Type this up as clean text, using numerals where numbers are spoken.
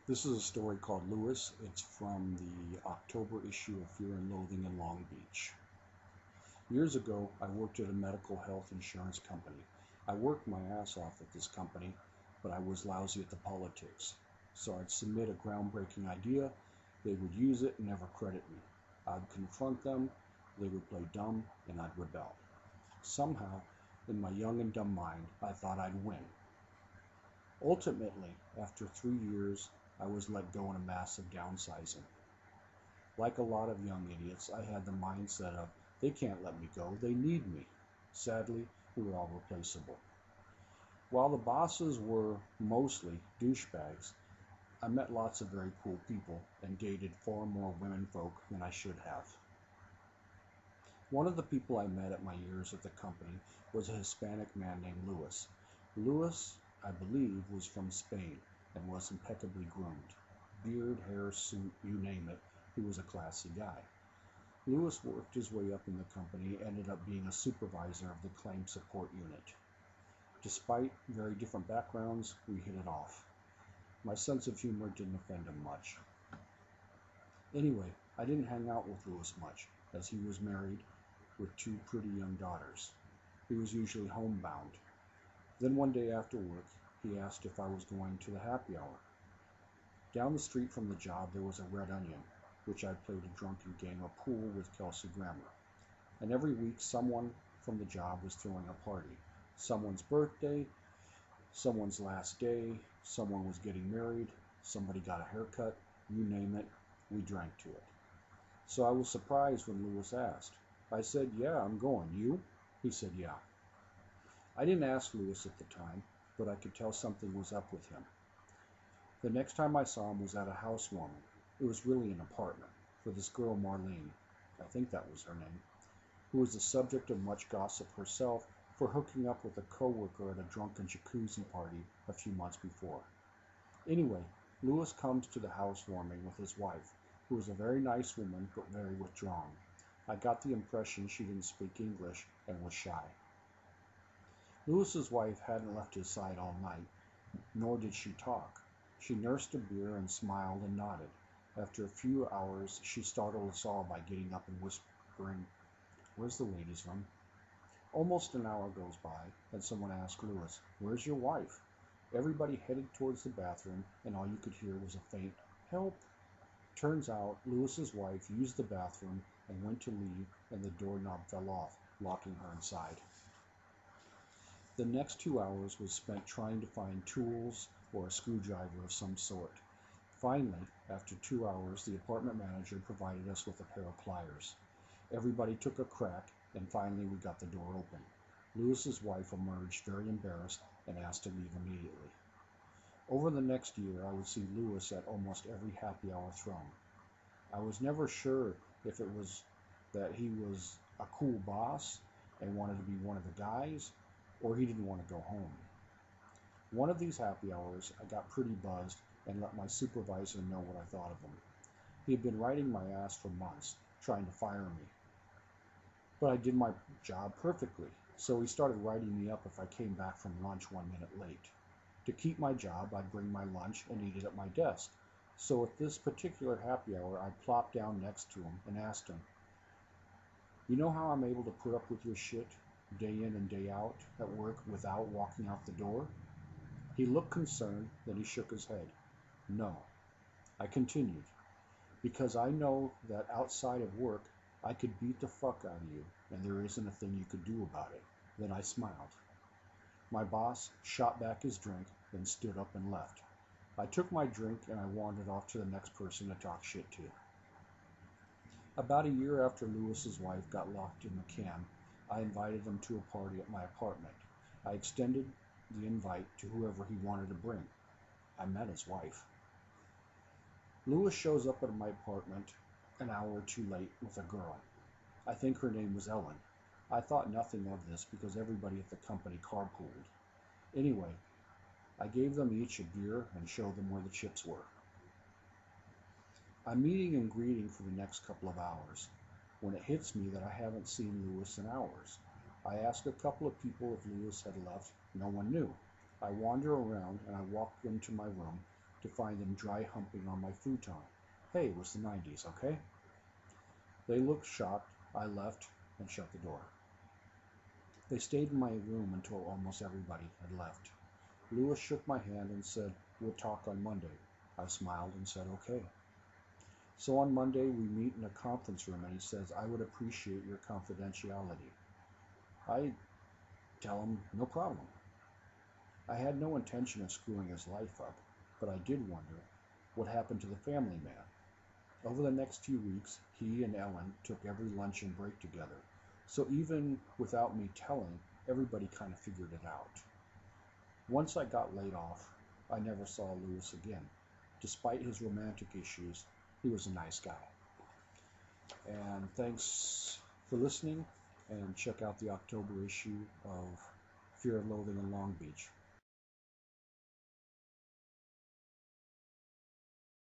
This is a story called Lewis. It's from the October issue of Fear and Loathing in Long Beach. Years ago, I worked at a medical health insurance company. I worked my ass off at this company, but I was lousy at the politics. So I'd submit a groundbreaking idea, they would use it and never credit me. I'd confront them, they would play dumb, and I'd rebel. Somehow, in my young and dumb mind, I thought I'd win. Ultimately, after 3 years, I was let go in a massive downsizing. Like a lot of young idiots, I had the mindset of, they can't let me go, they need me. Sadly, we were all replaceable. While the bosses were mostly douchebags, I met lots of very cool people and dated far more women folk than I should have. One of the people I met at my years at the company was a Hispanic man named Louis. Louis, I believe, was from Spain and was impeccably groomed. Beard, hair, suit, you name it, he was a classy guy. Louis worked his way up in the company and ended up being a supervisor of the claim support unit. Despite very different backgrounds, we hit it off. My sense of humor didn't offend him much. Anyway, I didn't hang out with Louis much, as he was married with two pretty young daughters. He was usually homebound. Then one day after work, he asked if I was going to the happy hour. Down the street from the job there was a Red Onion, which I played a drunken game of pool with Kelsey Grammer. And every week someone from the job was throwing a party. Someone's birthday, someone's last day, someone was getting married, somebody got a haircut, you name it, we drank to it. So I was surprised when Louis asked. I said, yeah, I'm going. You? He said, yeah. I didn't ask Louis at the time, but I could tell something was up with him. The next time I saw him was at a housewarming. It was really an apartment, for this girl Marlene, I think that was her name, who was the subject of much gossip herself for hooking up with a coworker at a drunken jacuzzi party a few months before. Anyway, Louis comes to the housewarming with his wife, who was a very nice woman but very withdrawn. I got the impression she didn't speak English and was shy. Louis's wife hadn't left his side all night, nor did she talk. She nursed a beer and smiled and nodded. After a few hours, she startled us all by getting up and whispering, "Where's the ladies' room?" Almost an hour goes by, and someone asks Louis, "Where's your wife?" Everybody headed towards the bathroom, and all you could hear was a faint, "Help!" Turns out Louis's wife used the bathroom and went to leave, and the doorknob fell off, locking her inside. The next 2 hours was spent trying to find tools or a screwdriver of some sort. Finally, after 2 hours, the apartment manager provided us with a pair of pliers. Everybody took a crack, and finally we got the door open. Louis's wife emerged very embarrassed and asked to leave immediately. Over the next year, I would see Louis at almost every happy hour thrown. I was never sure if it was that he was a cool boss and wanted to be one of the guys, or he didn't want to go home. One of these happy hours, I got pretty buzzed and let my supervisor know what I thought of him. He had been riding my ass for months, trying to fire me. But I did my job perfectly, so he started writing me up if I came back from lunch 1 minute late. To keep my job, I'd bring my lunch and eat it at my desk. So at this particular happy hour, I plopped down next to him and asked him, "You know how I'm able to put up with your shit day in and day out at work without walking out the door?" He looked concerned, then he shook his head. "No." I continued, "Because I know that outside of work, I could beat the fuck out of you, and there isn't a thing you could do about it." Then I smiled. My boss shot back his drink, then stood up and left. I took my drink and I wandered off to the next person to talk shit to. About a year after Louis's wife got locked in the can, I invited him to a party at my apartment. I extended the invite to whoever he wanted to bring. I met his wife. Louis shows up at my apartment an hour or two late with a girl. I think her name was Ellen. I thought nothing of this because everybody at the company carpooled. Anyway, I gave them each a beer and showed them where the chips were. I'm meeting and greeting for the next couple of hours, when it hits me that I haven't seen Louis in hours. I ask a couple of people if Louis had left. No one knew. I wander around and I walk into my room to find them dry humping on my futon. Hey, it was the 90s, okay? They looked shocked. I left and shut the door. They stayed in my room until almost everybody had left. Lewis shook my hand and said, "We'll talk on Monday." I smiled and said, "Okay." So on Monday, we meet in a conference room, and he says, "I would appreciate your confidentiality." I tell him, "No problem." I had no intention of screwing his life up, but I did wonder what happened to the family man. Over the next few weeks, he and Ellen took every lunch and break together, so even without me telling, everybody kind of figured it out. Once I got laid off, I never saw Lewis again. Despite his romantic issues, he was a nice guy. And thanks for listening, and check out the October issue of Fear and Loathing in Long Beach.